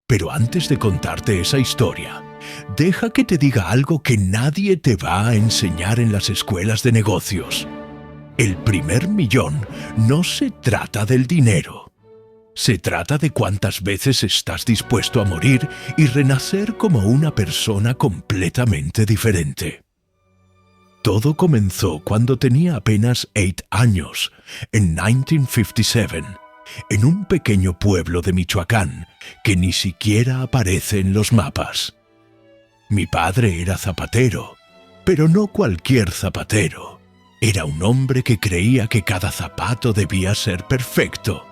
Pero antes de contarte esa historia, deja que te diga algo que nadie te va a enseñar en las escuelas de negocios. El primer millón no se trata del dinero. Se trata de cuántas veces estás dispuesto a morir y renacer como una persona completamente diferente. Todo comenzó cuando tenía apenas 8 años, en 1957, en un pequeño pueblo de Michoacán que ni siquiera aparece en los mapas. Mi padre era zapatero, pero no cualquier zapatero. Era un hombre que creía que cada zapato debía ser perfecto,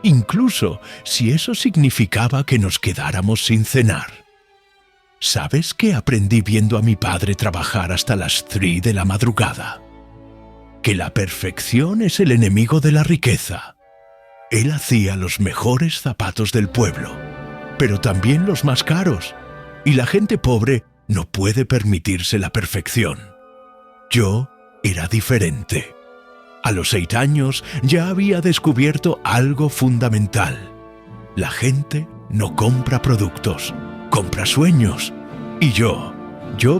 incluso si eso significaba que nos quedáramos sin cenar. ¿Sabes qué aprendí viendo a mi padre trabajar hasta las 3 de la madrugada? Que la perfección es el enemigo de la riqueza. Él hacía los mejores zapatos del pueblo, pero también los más caros, y la gente pobre no puede permitirse la perfección. Yo era diferente. A los 8 años ya había descubierto algo fundamental. La gente no compra productos, compra sueños. Y yo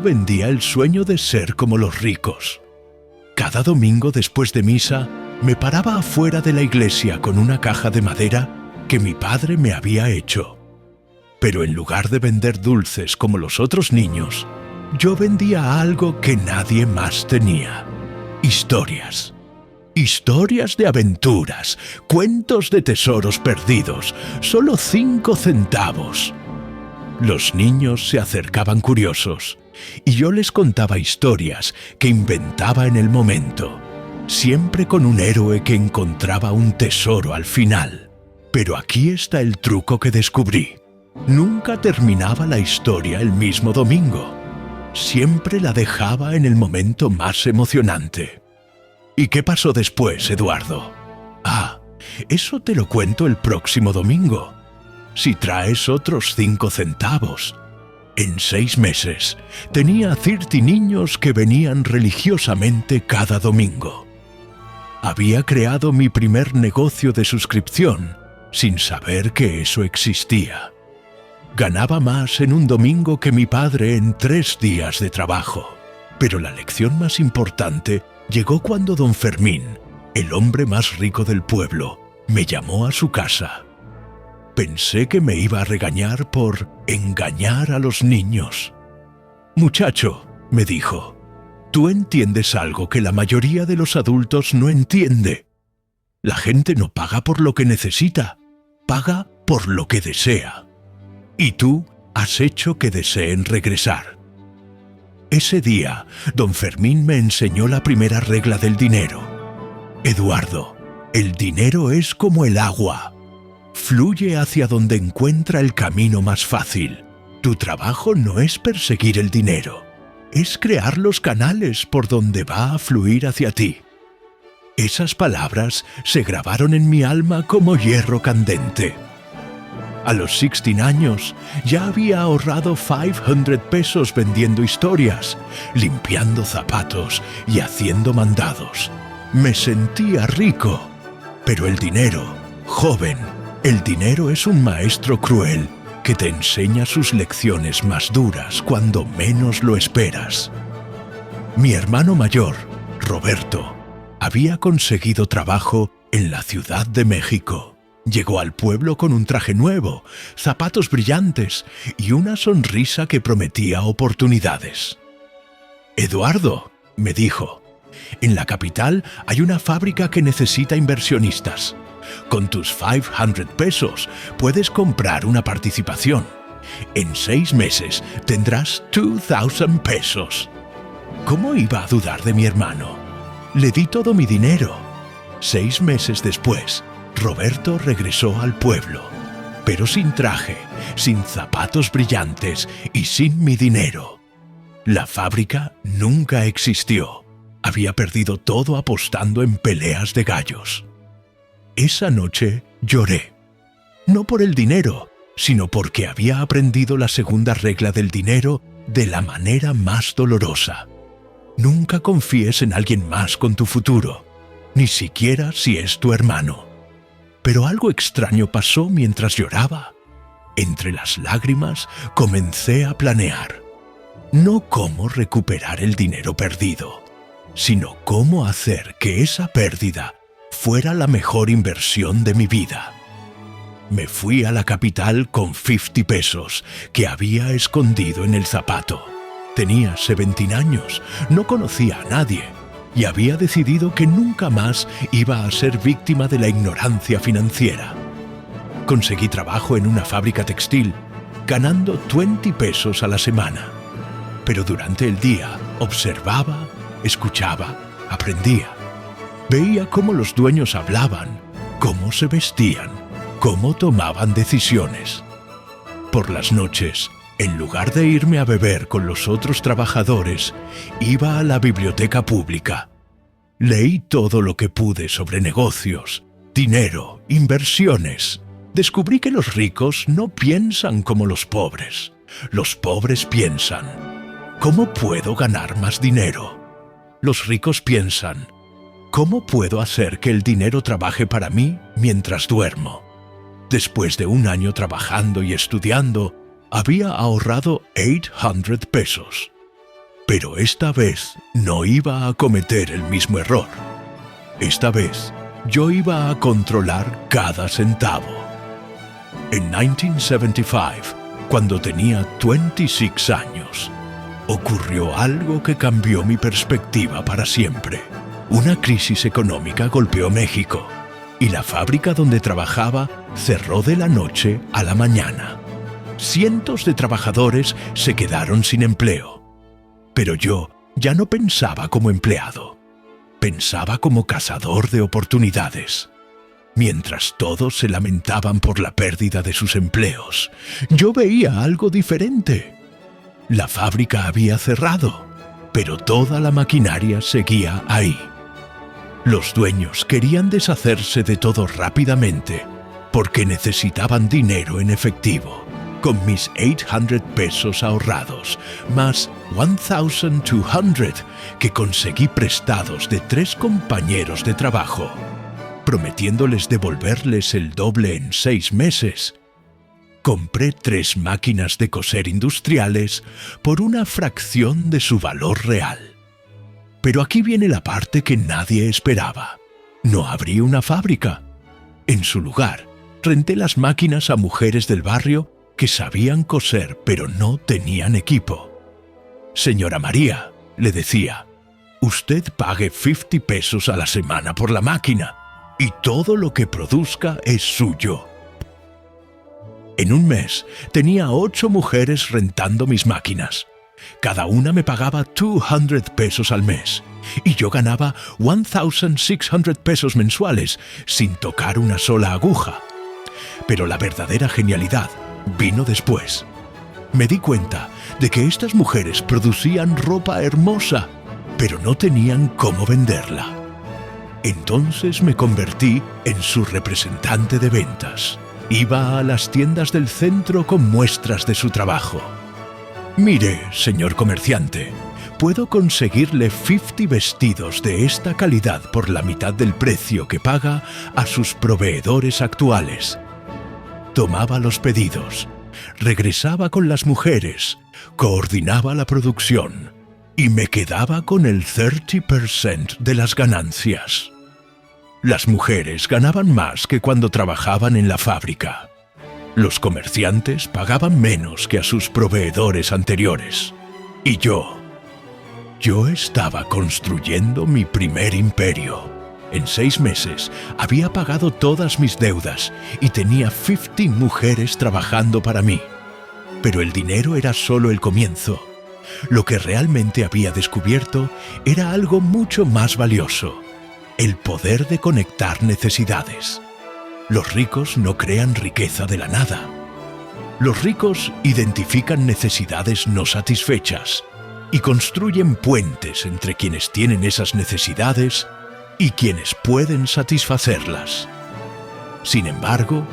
vendía el sueño de ser como los ricos. Cada domingo después de misa, me paraba afuera de la iglesia con una caja de madera que mi padre me había hecho. Pero en lugar de vender dulces como los otros niños, yo vendía algo que nadie más tenía. Historias. Historias de aventuras, cuentos de tesoros perdidos, solo 5 centavos. Los niños se acercaban curiosos, y yo les contaba historias que inventaba en el momento, siempre con un héroe que encontraba un tesoro al final. Pero aquí está el truco que descubrí. Nunca terminaba la historia el mismo domingo. Siempre la dejaba en el momento más emocionante. ¿Y qué pasó después, Eduardo? Eso te lo cuento el próximo domingo. Si traes otros 5 centavos. En 6 meses, tenía 30 niños que venían religiosamente cada domingo. Había creado mi primer negocio de suscripción, sin saber que eso existía. Ganaba más en un domingo que mi padre en 3 días de trabajo. Pero la lección más importante llegó cuando don Fermín, el hombre más rico del pueblo, me llamó a su casa. Pensé que me iba a regañar por engañar a los niños. «Muchacho», me dijo, «tú entiendes algo que la mayoría de los adultos no entiende. La gente no paga por lo que necesita, paga por lo que desea. Y tú has hecho que deseen regresar». Ese día, don Fermín me enseñó la primera regla del dinero. «Eduardo, el dinero es como el agua. Fluye hacia donde encuentra el camino más fácil. Tu trabajo no es perseguir el dinero, es crear los canales por donde va a fluir hacia ti». Esas palabras se grabaron en mi alma como hierro candente. A los 16 años ya había ahorrado 500 pesos vendiendo historias, limpiando zapatos y haciendo mandados. Me sentía rico, pero el dinero, joven, el dinero es un maestro cruel que te enseña sus lecciones más duras cuando menos lo esperas. Mi hermano mayor, Roberto, había conseguido trabajo en la Ciudad de México. Llegó al pueblo con un traje nuevo, zapatos brillantes y una sonrisa que prometía oportunidades. «Eduardo», me dijo, «en la capital hay una fábrica que necesita inversionistas. Con tus 500 pesos puedes comprar una participación. En 6 meses tendrás 2,000 pesos». ¿Cómo iba a dudar de mi hermano? Le di todo mi dinero. 6 meses después, Roberto regresó al pueblo, pero sin traje, sin zapatos brillantes y sin mi dinero. La fábrica nunca existió. Había perdido todo apostando en peleas de gallos. Esa noche lloré. No por el dinero, sino porque había aprendido la segunda regla del dinero de la manera más dolorosa. Nunca confíes en alguien más con tu futuro, ni siquiera si es tu hermano. Pero algo extraño pasó mientras lloraba. Entre las lágrimas comencé a planear, no cómo recuperar el dinero perdido, sino cómo hacer que esa pérdida fuera la mejor inversión de mi vida. Me fui a la capital con 50 pesos que había escondido en el zapato. Tenía 17 años, no conocía a nadie y había decidido que nunca más iba a ser víctima de la ignorancia financiera. Conseguí trabajo en una fábrica textil, ganando 20 pesos a la semana. Pero durante el día observaba, escuchaba, aprendía. Veía cómo los dueños hablaban, cómo se vestían, cómo tomaban decisiones. Por las noches, en lugar de irme a beber con los otros trabajadores, iba a la biblioteca pública. Leí todo lo que pude sobre negocios, dinero, inversiones. Descubrí que los ricos no piensan como los pobres. Los pobres piensan, ¿cómo puedo ganar más dinero? Los ricos piensan, ¿cómo puedo hacer que el dinero trabaje para mí mientras duermo? Después de un año trabajando y estudiando, había ahorrado 800 pesos. Pero esta vez no iba a cometer el mismo error. Esta vez yo iba a controlar cada centavo. En 1975, cuando tenía 26 años, ocurrió algo que cambió mi perspectiva para siempre. Una crisis económica golpeó México y la fábrica donde trabajaba cerró de la noche a la mañana. Cientos de trabajadores se quedaron sin empleo. Pero yo ya no pensaba como empleado. Pensaba como cazador de oportunidades. Mientras todos se lamentaban por la pérdida de sus empleos, yo veía algo diferente. La fábrica había cerrado, pero toda la maquinaria seguía ahí. Los dueños querían deshacerse de todo rápidamente porque necesitaban dinero en efectivo. Con mis 800 pesos ahorrados, más 1,200 que conseguí prestados de 3 compañeros de trabajo, prometiéndoles devolverles el doble en 6 meses, compré 3 máquinas de coser industriales por una fracción de su valor real. Pero aquí viene la parte que nadie esperaba. No abrí una fábrica. En su lugar, renté las máquinas a mujeres del barrio que sabían coser pero no tenían equipo. Señora María, le decía, usted pague 50 pesos a la semana por la máquina y todo lo que produzca es suyo. En un mes tenía 8 mujeres rentando mis máquinas. Cada una me pagaba 200 pesos al mes y yo ganaba 1,600 pesos mensuales sin tocar una sola aguja. Pero la verdadera genialidad vino después. Me di cuenta de que estas mujeres producían ropa hermosa, pero no tenían cómo venderla. Entonces me convertí en su representante de ventas. Iba a las tiendas del centro con muestras de su trabajo. Mire, señor comerciante, puedo conseguirle 50 vestidos de esta calidad por la mitad del precio que paga a sus proveedores actuales. Tomaba los pedidos, regresaba con las mujeres, coordinaba la producción y me quedaba con el 30% de las ganancias. Las mujeres ganaban más que cuando trabajaban en la fábrica. Los comerciantes pagaban menos que a sus proveedores anteriores. Y yo estaba construyendo mi primer imperio. En 6 meses había pagado todas mis deudas y tenía 50 mujeres trabajando para mí. Pero el dinero era solo el comienzo. Lo que realmente había descubierto era algo mucho más valioso: el poder de conectar necesidades. Los ricos no crean riqueza de la nada. Los ricos identifican necesidades no satisfechas y construyen puentes entre quienes tienen esas necesidades y quienes pueden satisfacerlas. Sin embargo,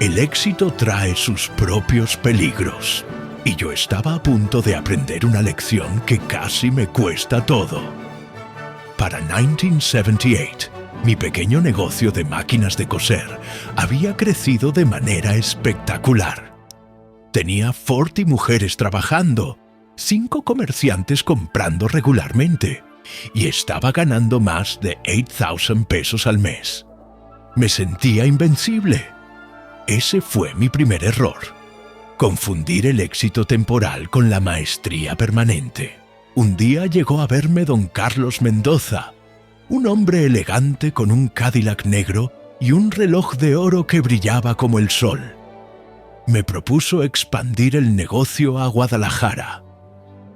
el éxito trae sus propios peligros, y yo estaba a punto de aprender una lección que casi me cuesta todo. Para 1978, mi pequeño negocio de máquinas de coser había crecido de manera espectacular. Tenía 40 mujeres trabajando, 5 comerciantes comprando regularmente, y estaba ganando más de 8,000 pesos al mes. Me sentía invencible. Ese fue mi primer error. Confundir el éxito temporal con la maestría permanente. Un día llegó a verme don Carlos Mendoza, un hombre elegante con un Cadillac negro y un reloj de oro que brillaba como el sol. Me propuso expandir el negocio a Guadalajara.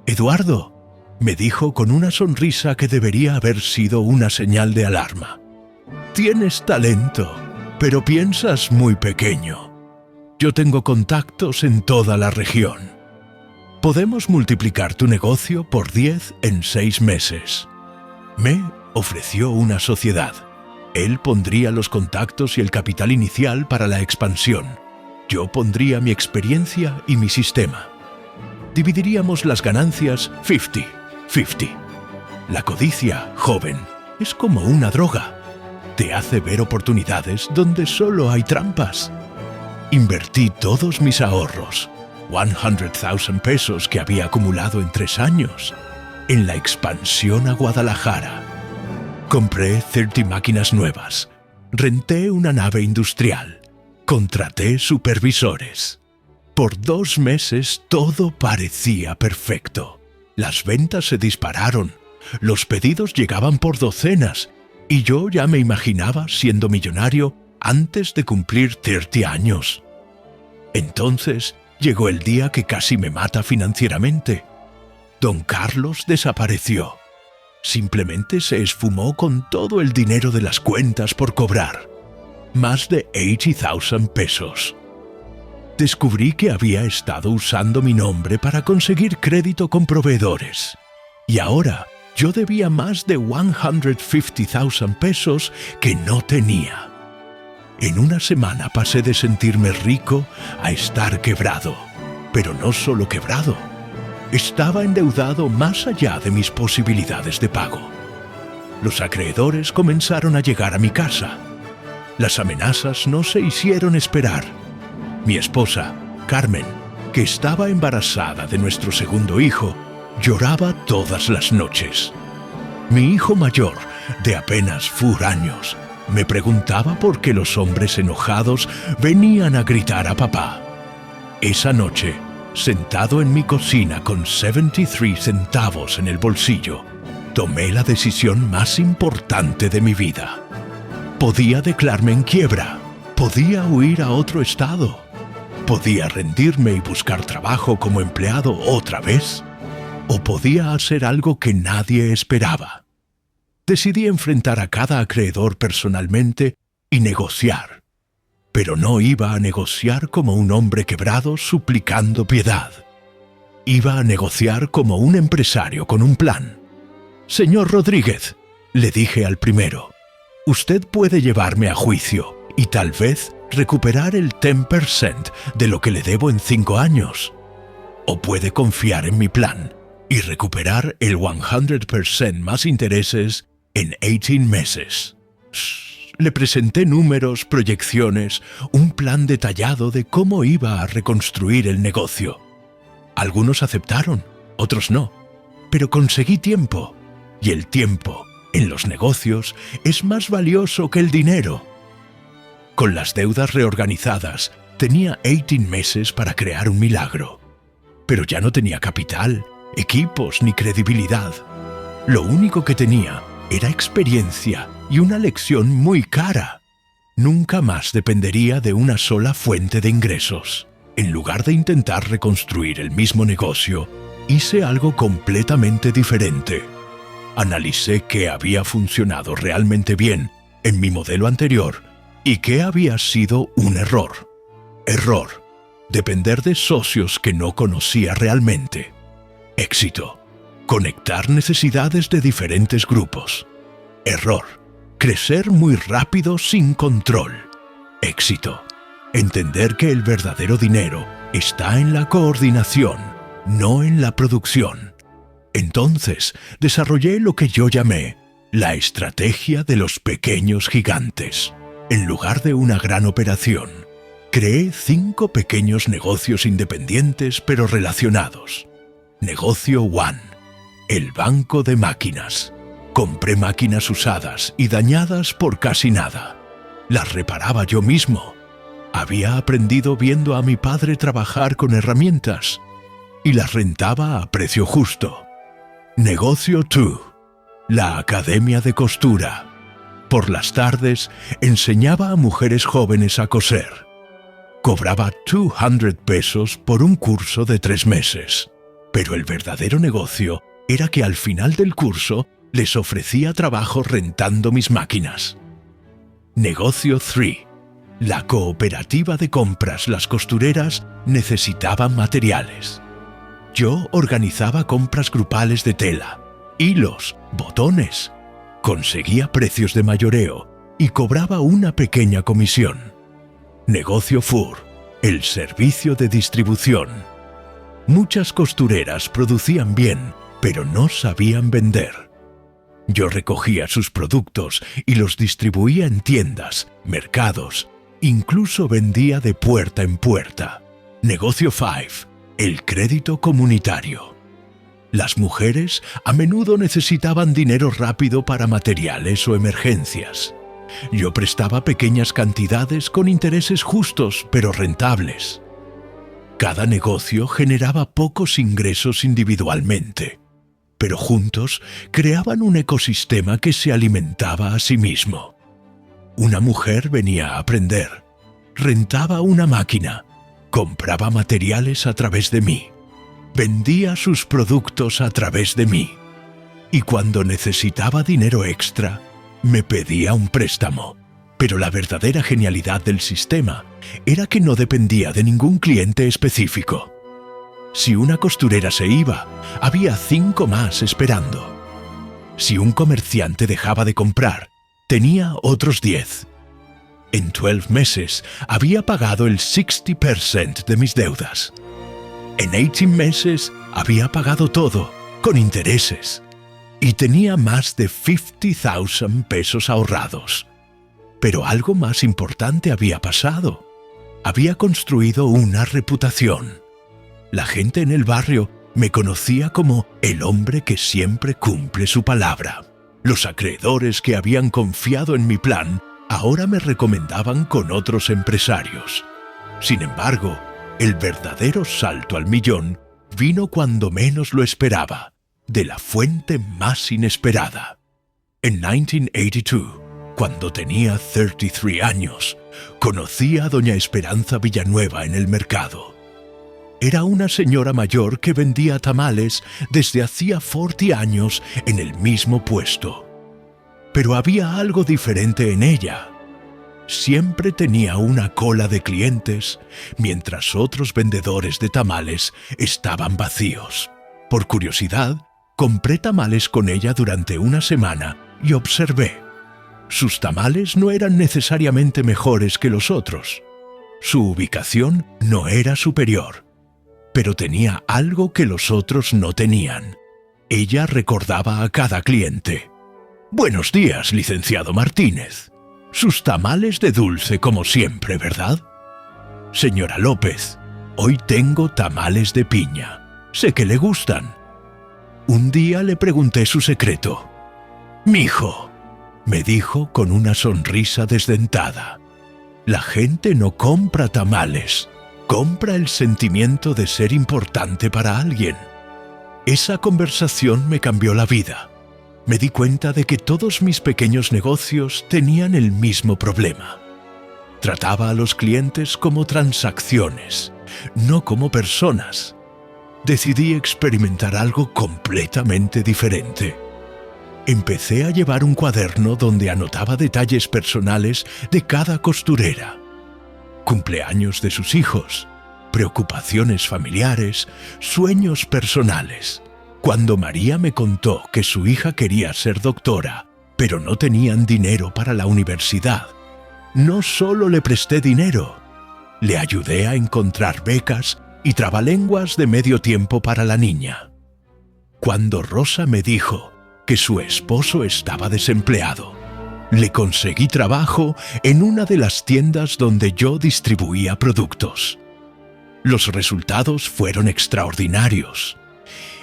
«Eduardo», me dijo con una sonrisa que debería haber sido una señal de alarma, «tienes talento, pero piensas muy pequeño. Yo tengo contactos en toda la región. Podemos multiplicar tu negocio por 10 en 6 meses». Me ofreció una sociedad. Él pondría los contactos y el capital inicial para la expansión. Yo pondría mi experiencia y mi sistema. Dividiríamos las ganancias 50-50. La codicia, joven, es como una droga. Te hace ver oportunidades donde solo hay trampas. Invertí todos mis ahorros, 100,000 pesos que había acumulado en 3 años, en la expansión a Guadalajara. Compré 30 máquinas nuevas, renté una nave industrial, contraté supervisores. Por 2 meses todo parecía perfecto. Las ventas se dispararon, los pedidos llegaban por docenas, y yo ya me imaginaba siendo millonario antes de cumplir 30 años. Entonces llegó el día que casi me mata financieramente. Don Carlos desapareció. Simplemente se esfumó con todo el dinero de las cuentas por cobrar. Más de 80,000 pesos. Descubrí que había estado usando mi nombre para conseguir crédito con proveedores. Y ahora yo debía más de 150,000 pesos que no tenía. En una semana pasé de sentirme rico a estar quebrado. Pero no solo quebrado. Estaba endeudado más allá de mis posibilidades de pago. Los acreedores comenzaron a llegar a mi casa. Las amenazas no se hicieron esperar. Mi esposa, Carmen, que estaba embarazada de nuestro segundo hijo, lloraba todas las noches. Mi hijo mayor, de apenas 4 años, me preguntaba por qué los hombres enojados venían a gritar a papá. Esa noche, sentado en mi cocina con 73 centavos en el bolsillo, tomé la decisión más importante de mi vida. Podía declararme en quiebra, podía huir a otro estado, podía rendirme y buscar trabajo como empleado otra vez, o podía hacer algo que nadie esperaba. Decidí enfrentar a cada acreedor personalmente y negociar. Pero no iba a negociar como un hombre quebrado suplicando piedad. Iba a negociar como un empresario con un plan. «Señor Rodríguez», le dije al primero, «usted puede llevarme a juicio y tal vez recuperar el 10% de lo que le debo en 5 años. O puede confiar en mi plan y recuperar el 100% más intereses en 18 meses». Le presenté números, proyecciones, un plan detallado de cómo iba a reconstruir el negocio. Algunos aceptaron, otros no, pero conseguí tiempo, y el tiempo, en los negocios, es más valioso que el dinero. Con las deudas reorganizadas, tenía 18 meses para crear un milagro. Pero ya no tenía capital, equipos ni credibilidad. Lo único que tenía era experiencia y una lección muy cara. Nunca más dependería de una sola fuente de ingresos. En lugar de intentar reconstruir el mismo negocio, hice algo completamente diferente. Analicé qué había funcionado realmente bien en mi modelo anterior y qué había sido un error. Error: depender de socios que no conocía realmente. Éxito: conectar necesidades de diferentes grupos. Error: crecer muy rápido sin control. Éxito: entender que el verdadero dinero está en la coordinación, no en la producción. Entonces, desarrollé lo que yo llamé la estrategia de los pequeños gigantes. En lugar de una gran operación, Creé 5 pequeños negocios independientes pero relacionados. Negocio 1. El banco de máquinas. Compré máquinas usadas y dañadas por casi nada. Las reparaba yo mismo. Había aprendido viendo a mi padre trabajar con herramientas y las rentaba a precio justo. Negocio 2. La academia de costura. Por las tardes enseñaba a mujeres jóvenes a coser. Cobraba 200 pesos por un curso de 3 meses. Pero el verdadero negocio era que al final del curso les ofrecía trabajo rentando mis máquinas. Negocio 3. La cooperativa de compras. Las costureras necesitaban materiales. Yo organizaba compras grupales de tela, hilos, botones. Conseguía precios de mayoreo y cobraba una pequeña comisión. Negocio 4. El servicio de distribución. Muchas costureras producían bien, pero no sabían vender. Yo recogía sus productos y los distribuía en tiendas, mercados, incluso vendía de puerta en puerta. Negocio 5. El crédito comunitario. Las mujeres a menudo necesitaban dinero rápido para materiales o emergencias. Yo prestaba pequeñas cantidades con intereses justos pero rentables. Cada negocio generaba pocos ingresos individualmente, pero juntos creaban un ecosistema que se alimentaba a sí mismo. Una mujer venía a aprender, rentaba una máquina, compraba materiales a través de mí, vendía sus productos a través de mí, y cuando necesitaba dinero extra, me pedía un préstamo. Pero la verdadera genialidad del sistema era que no dependía de ningún cliente específico. Si una costurera se iba, había 5 más esperando. Si un comerciante dejaba de comprar, tenía otros 10. En 12 meses había pagado el 60% de mis deudas. En 18 meses había pagado todo, con intereses. Y tenía más de 50,000 pesos ahorrados. Pero algo más importante había pasado. Había construido una reputación. La gente en el barrio me conocía como el hombre que siempre cumple su palabra. Los acreedores que habían confiado en mi plan ahora me recomendaban con otros empresarios. Sin embargo, el verdadero salto al millón vino cuando menos lo esperaba, de la fuente más inesperada. En 1982, cuando tenía 33 años, conocí a doña Esperanza Villanueva en el mercado. Era una señora mayor que vendía tamales desde hacía 40 años en el mismo puesto. Pero había algo diferente en ella. Siempre tenía una cola de clientes, mientras otros vendedores de tamales estaban vacíos. Por curiosidad, compré tamales con ella durante una semana y observé. Sus tamales no eran necesariamente mejores que los otros. Su ubicación no era superior, pero tenía algo que los otros no tenían. Ella recordaba a cada cliente. «Buenos días, licenciado Martínez. Sus tamales de dulce como siempre, ¿verdad? Señora López, hoy tengo tamales de piña. Sé que le gustan». Un día le pregunté su secreto. «Mijo», me dijo con una sonrisa desdentada, «la gente no compra tamales, compra el sentimiento de ser importante para alguien». Esa conversación me cambió la vida. Me di cuenta de que todos mis pequeños negocios tenían el mismo problema. Trataba a los clientes como transacciones, no como personas. Decidí experimentar algo completamente diferente. Empecé a llevar un cuaderno donde anotaba detalles personales de cada costurera. Cumpleaños de sus hijos, preocupaciones familiares, sueños personales. Cuando María me contó que su hija quería ser doctora, pero no tenían dinero para la universidad, no solo le presté dinero, le ayudé a encontrar becas y trabalenguas de medio tiempo para la niña. Cuando Rosa me dijo que su esposo estaba desempleado, Le conseguí trabajo en una de las tiendas donde yo distribuía productos. Los resultados fueron extraordinarios.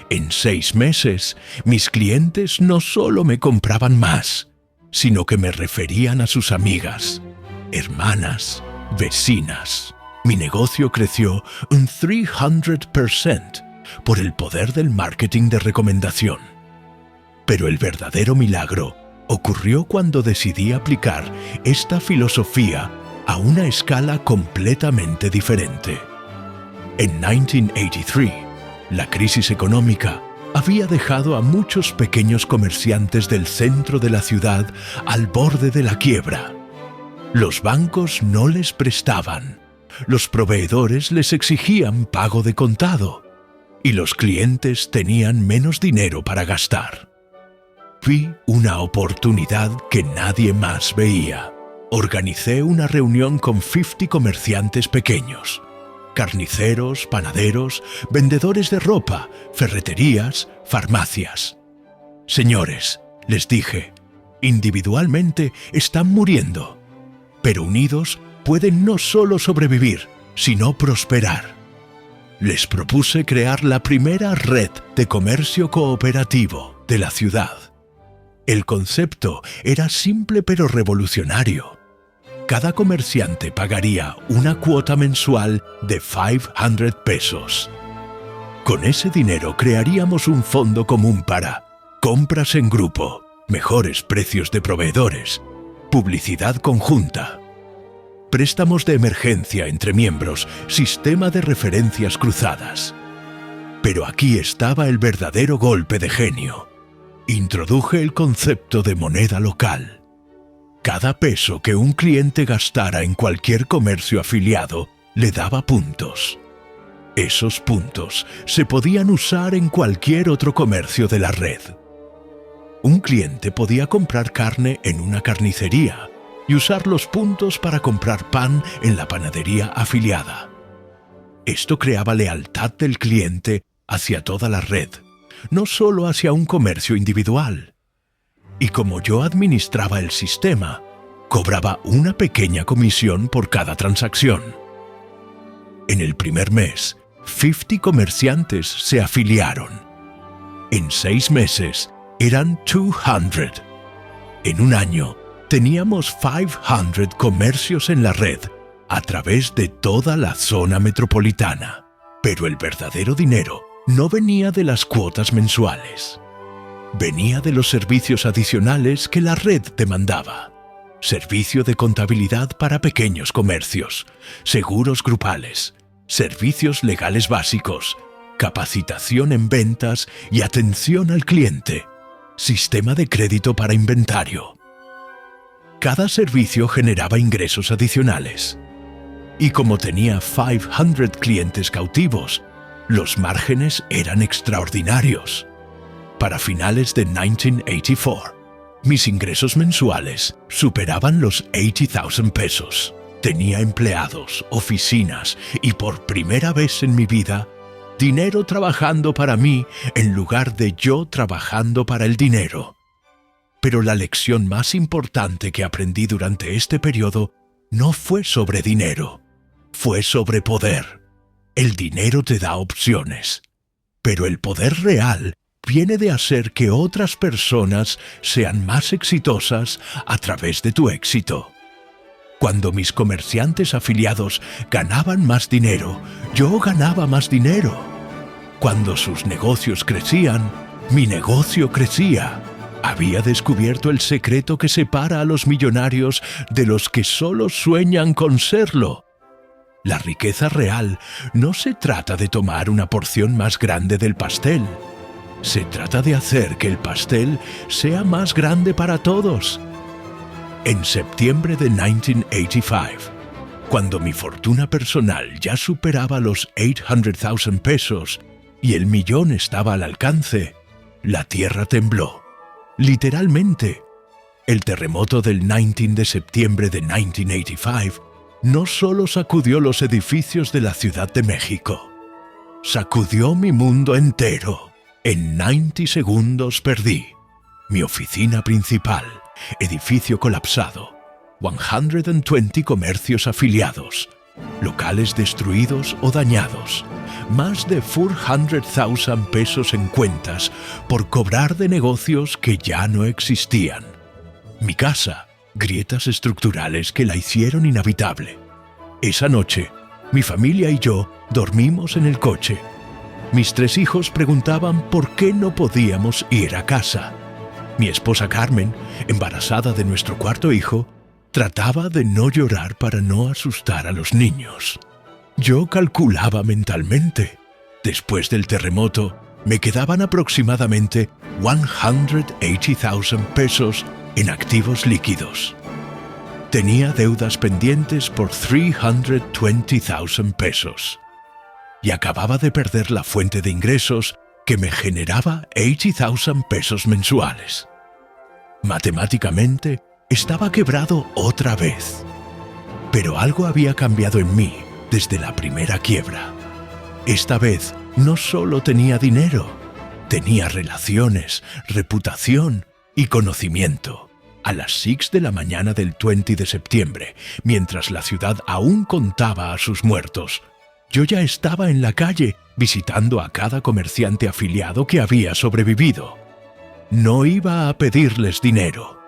En 6 meses, mis clientes no solo me compraban más, sino que me referían a sus amigas, hermanas, vecinas. Mi negocio creció un 300% por el poder del marketing de recomendación. Pero el verdadero milagro ocurrió cuando decidí aplicar esta filosofía a una escala completamente diferente. En 1983, la crisis económica había dejado a muchos pequeños comerciantes del centro de la ciudad al borde de la quiebra. Los bancos no les prestaban, los proveedores les exigían pago de contado y los clientes tenían menos dinero para gastar. Vi una oportunidad que nadie más veía. Organicé una reunión con 50 comerciantes pequeños. Carniceros, panaderos, vendedores de ropa, ferreterías, farmacias. Señores, les dije, individualmente están muriendo, pero unidos pueden no solo sobrevivir, sino prosperar. Les propuse crear la primera red de comercio cooperativo de la ciudad. El concepto era simple pero revolucionario. Cada comerciante pagaría una cuota mensual de 500 pesos. Con ese dinero crearíamos un fondo común para compras en grupo, mejores precios de proveedores, publicidad conjunta, préstamos de emergencia entre miembros, sistema de referencias cruzadas. Pero aquí estaba el verdadero golpe de genio. Introduje el concepto de moneda local. Cada peso que un cliente gastara en cualquier comercio afiliado le daba puntos. Esos puntos se podían usar en cualquier otro comercio de la red. Un cliente podía comprar carne en una carnicería y usar los puntos para comprar pan en la panadería afiliada. Esto creaba lealtad del cliente hacia toda la red, no solo hacia un comercio individual. Y como yo administraba el sistema, cobraba una pequeña comisión por cada transacción. En el primer mes, 50 comerciantes se afiliaron. En 6 meses, eran 200. En un año, teníamos 500 comercios en la red a través de toda la zona metropolitana. Pero el verdadero dinero no venía de las cuotas mensuales. Venía de los servicios adicionales que la red demandaba. Servicio de contabilidad para pequeños comercios, seguros grupales, servicios legales básicos, capacitación en ventas y atención al cliente, sistema de crédito para inventario. Cada servicio generaba ingresos adicionales. Y como tenía 500 clientes cautivos, los márgenes eran extraordinarios. Para finales de 1984, mis ingresos mensuales superaban los 80,000 pesos. Tenía empleados, oficinas y por primera vez en mi vida, dinero trabajando para mí en lugar de yo trabajando para el dinero. Pero la lección más importante que aprendí durante este periodo no fue sobre dinero, fue sobre poder. El dinero te da opciones, pero el poder real viene de hacer que otras personas sean más exitosas a través de tu éxito. Cuando mis comerciantes afiliados ganaban más dinero, yo ganaba más dinero. Cuando sus negocios crecían, mi negocio crecía. Había descubierto el secreto que separa a los millonarios de los que solo sueñan con serlo. La riqueza real no se trata de tomar una porción más grande del pastel. Se trata de hacer que el pastel sea más grande para todos. En septiembre de 1985, cuando mi fortuna personal ya superaba los 800,000 pesos y el millón estaba al alcance, la tierra tembló. Literalmente, el terremoto del 19 de septiembre de 1985 no solo sacudió los edificios de la Ciudad de México, sacudió mi mundo entero. En 90 segundos perdí mi oficina principal, edificio colapsado, 120 comercios afiliados, locales destruidos o dañados, más de 400,000 pesos en cuentas por cobrar de negocios que ya no existían. Mi casa, grietas estructurales que la hicieron inhabitable. Esa noche, mi familia y yo dormimos en el coche. Mis 3 hijos preguntaban por qué no podíamos ir a casa. Mi esposa Carmen, embarazada de nuestro 4.º hijo, trataba de no llorar para no asustar a los niños. Yo calculaba mentalmente. Después del terremoto, me quedaban aproximadamente 180,000 pesos en activos líquidos. Tenía deudas pendientes por 320,000 pesos. Y acababa de perder la fuente de ingresos que me generaba 80,000 pesos mensuales. Matemáticamente, estaba quebrado otra vez. Pero algo había cambiado en mí desde la primera quiebra. Esta vez no solo tenía dinero, tenía relaciones, reputación y conocimiento. A las 6 de la mañana del 20 de septiembre, mientras la ciudad aún contaba a sus muertos, yo ya estaba en la calle visitando a cada comerciante afiliado que había sobrevivido. No iba a pedirles dinero.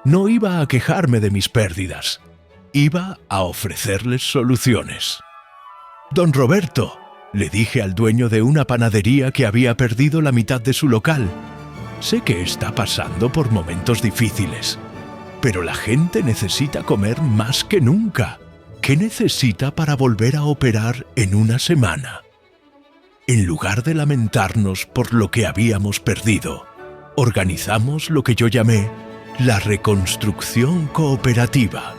No iba a quejarme de mis pérdidas. Iba a ofrecerles soluciones. «Don Roberto», le dije al dueño de una panadería que había perdido la mitad de su local, «sé que está pasando por momentos difíciles, pero la gente necesita comer más que nunca. ¿Qué necesita para volver a operar en una semana?» En lugar de lamentarnos por lo que habíamos perdido, organizamos lo que yo llamé la reconstrucción cooperativa.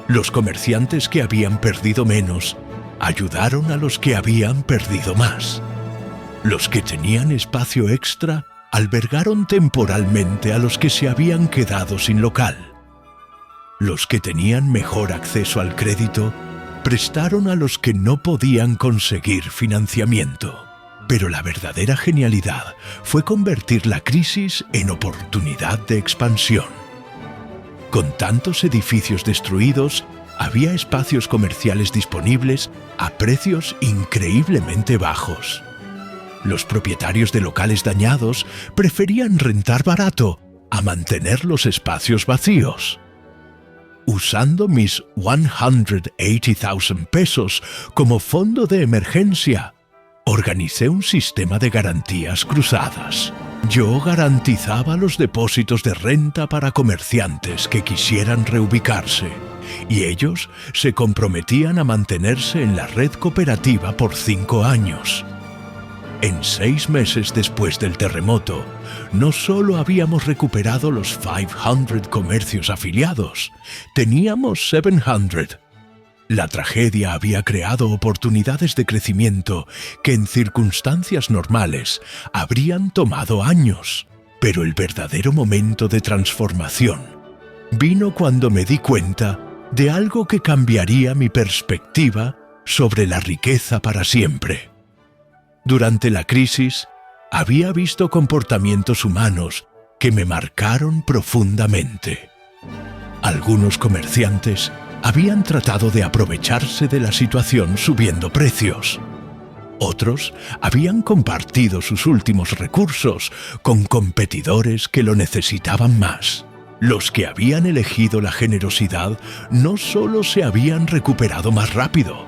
Los comerciantes que habían perdido menos ayudaron a los que habían perdido más. Los que tenían espacio extra albergaron temporalmente a los que se habían quedado sin local. Los que tenían mejor acceso al crédito prestaron a los que no podían conseguir financiamiento. Pero la verdadera genialidad fue convertir la crisis en oportunidad de expansión. Con tantos edificios destruidos, había espacios comerciales disponibles a precios increíblemente bajos. Los propietarios de locales dañados preferían rentar barato a mantener los espacios vacíos. Usando mis 180,000 pesos como fondo de emergencia, organicé un sistema de garantías cruzadas. Yo garantizaba los depósitos de renta para comerciantes que quisieran reubicarse, y ellos se comprometían a mantenerse en la red cooperativa por 5 años. En 6 meses después del terremoto, no solo habíamos recuperado los 500 comercios afiliados, teníamos 700. La tragedia había creado oportunidades de crecimiento que en circunstancias normales habrían tomado años. Pero el verdadero momento de transformación vino cuando me di cuenta de algo que cambiaría mi perspectiva sobre la riqueza para siempre. Durante la crisis, había visto comportamientos humanos que me marcaron profundamente. Algunos comerciantes habían tratado de aprovecharse de la situación subiendo precios. Otros habían compartido sus últimos recursos con competidores que lo necesitaban más. Los que habían elegido la generosidad no solo se habían recuperado más rápido,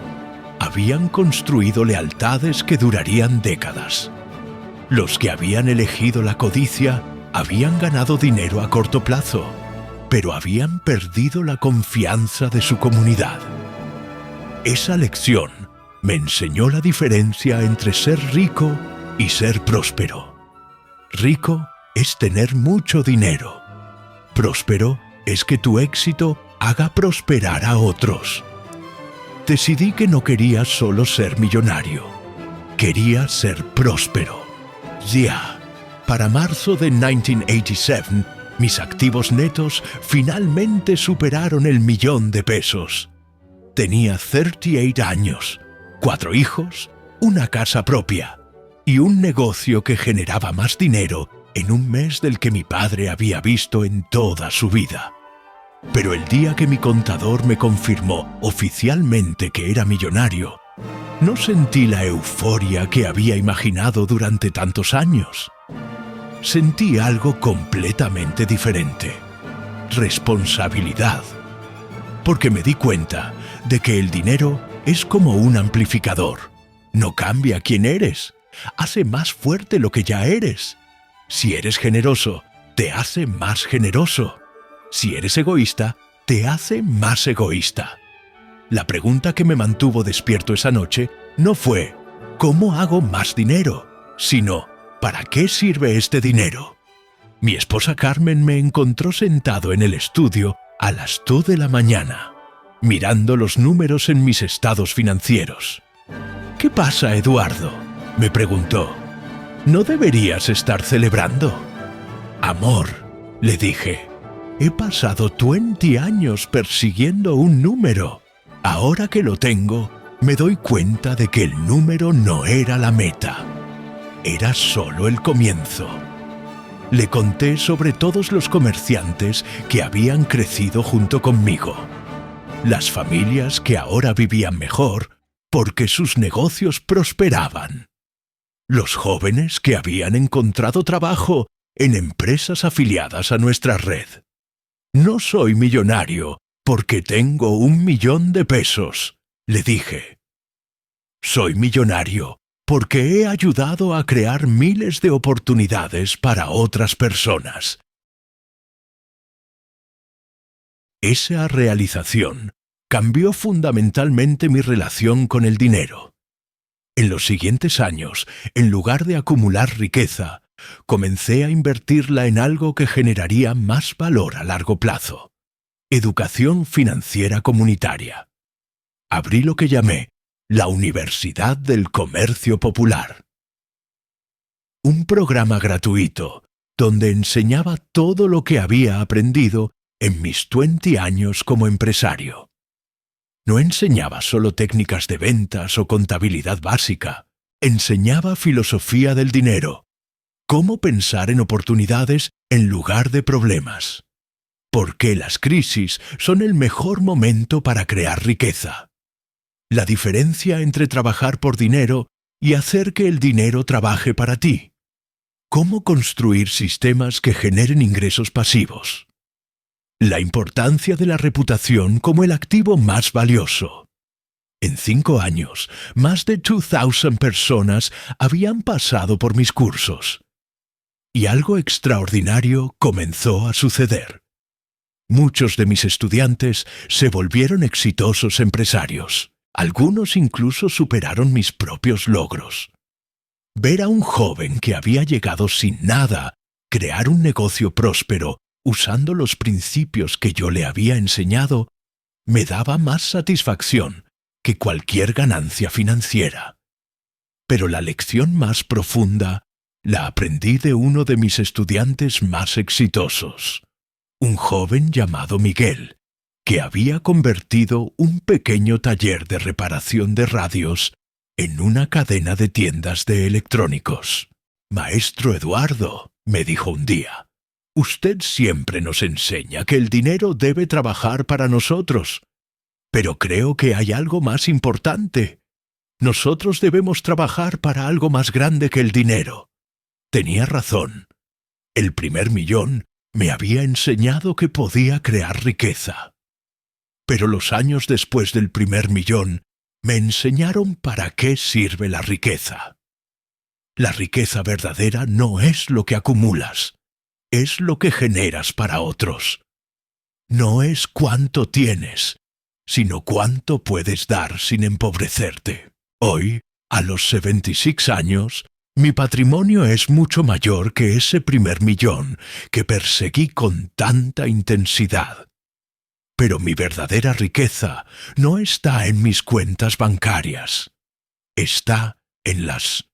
habían construido lealtades que durarían décadas. Los que habían elegido la codicia habían ganado dinero a corto plazo, pero habían perdido la confianza de su comunidad. Esa lección me enseñó la diferencia entre ser rico y ser próspero. Rico es tener mucho dinero. Próspero es que tu éxito haga prosperar a otros. Decidí que no quería solo ser millonario. Quería ser próspero. Ya, para marzo de 1987, mis activos netos finalmente superaron el 1.000.000 de pesos. Tenía 38 años, 4 hijos, una casa propia y un negocio que generaba más dinero en un mes del que mi padre había visto en toda su vida. Pero el día que mi contador me confirmó oficialmente que era millonario, no sentí la euforia que había imaginado durante tantos años. Sentí algo completamente diferente: responsabilidad. Porque me di cuenta de que el dinero es como un amplificador. No cambia quién eres, hace más fuerte lo que ya eres. Si eres generoso, te hace más generoso. Si eres egoísta, te hace más egoísta. La pregunta que me mantuvo despierto esa noche no fue ¿cómo hago más dinero?, sino ¿para qué sirve este dinero? Mi esposa Carmen me encontró sentado en el estudio a las 2 de la mañana, mirando los números en mis estados financieros. ¿Qué pasa, Eduardo?, me preguntó. ¿No deberías estar celebrando? Amor, le dije, he pasado 20 años persiguiendo un número. Ahora que lo tengo, me doy cuenta de que el número no era la meta. Era solo el comienzo. Le conté sobre todos los comerciantes que habían crecido junto conmigo. Las familias que ahora vivían mejor porque sus negocios prosperaban. Los jóvenes que habían encontrado trabajo en empresas afiliadas a nuestra red. No soy millonario porque tengo 1 millón de pesos, le dije. Soy millonario porque he ayudado a crear miles de oportunidades para otras personas. Esa realización cambió fundamentalmente mi relación con el dinero. En los siguientes años, en lugar de acumular riqueza, comencé a invertirla en algo que generaría más valor a largo plazo: educación financiera comunitaria. Abrí lo que llamé la Universidad del Comercio Popular. Un programa gratuito donde enseñaba todo lo que había aprendido en mis 20 años como empresario. No enseñaba solo técnicas de ventas o contabilidad básica. Enseñaba filosofía del dinero, cómo pensar en oportunidades en lugar de problemas. ¿Por qué las crisis son el mejor momento para crear riqueza? La diferencia entre trabajar por dinero y hacer que el dinero trabaje para ti. ¿Cómo construir sistemas que generen ingresos pasivos? La importancia de la reputación como el activo más valioso. En 5 años, más de 2,000 personas habían pasado por mis cursos. Y algo extraordinario comenzó a suceder. Muchos de mis estudiantes se volvieron exitosos empresarios. Algunos incluso superaron mis propios logros. Ver a un joven que había llegado sin nada crear un negocio próspero usando los principios que yo le había enseñado me daba más satisfacción que cualquier ganancia financiera. Pero la lección más profunda la aprendí de uno de mis estudiantes más exitosos, un joven llamado Miguel, que había convertido un pequeño taller de reparación de radios en una cadena de tiendas de electrónicos. Maestro Eduardo, me dijo un día, usted siempre nos enseña que el dinero debe trabajar para nosotros, pero creo que hay algo más importante. Nosotros debemos trabajar para algo más grande que el dinero. Tenía razón. El primer millón me había enseñado que podía crear riqueza. Pero los años después del primer millón me enseñaron para qué sirve la riqueza. La riqueza verdadera no es lo que acumulas, es lo que generas para otros. No es cuánto tienes, sino cuánto puedes dar sin empobrecerte. Hoy, a los 76 años, mi patrimonio es mucho mayor que ese primer millón que perseguí con tanta intensidad. Pero mi verdadera riqueza no está en mis cuentas bancarias. Está en las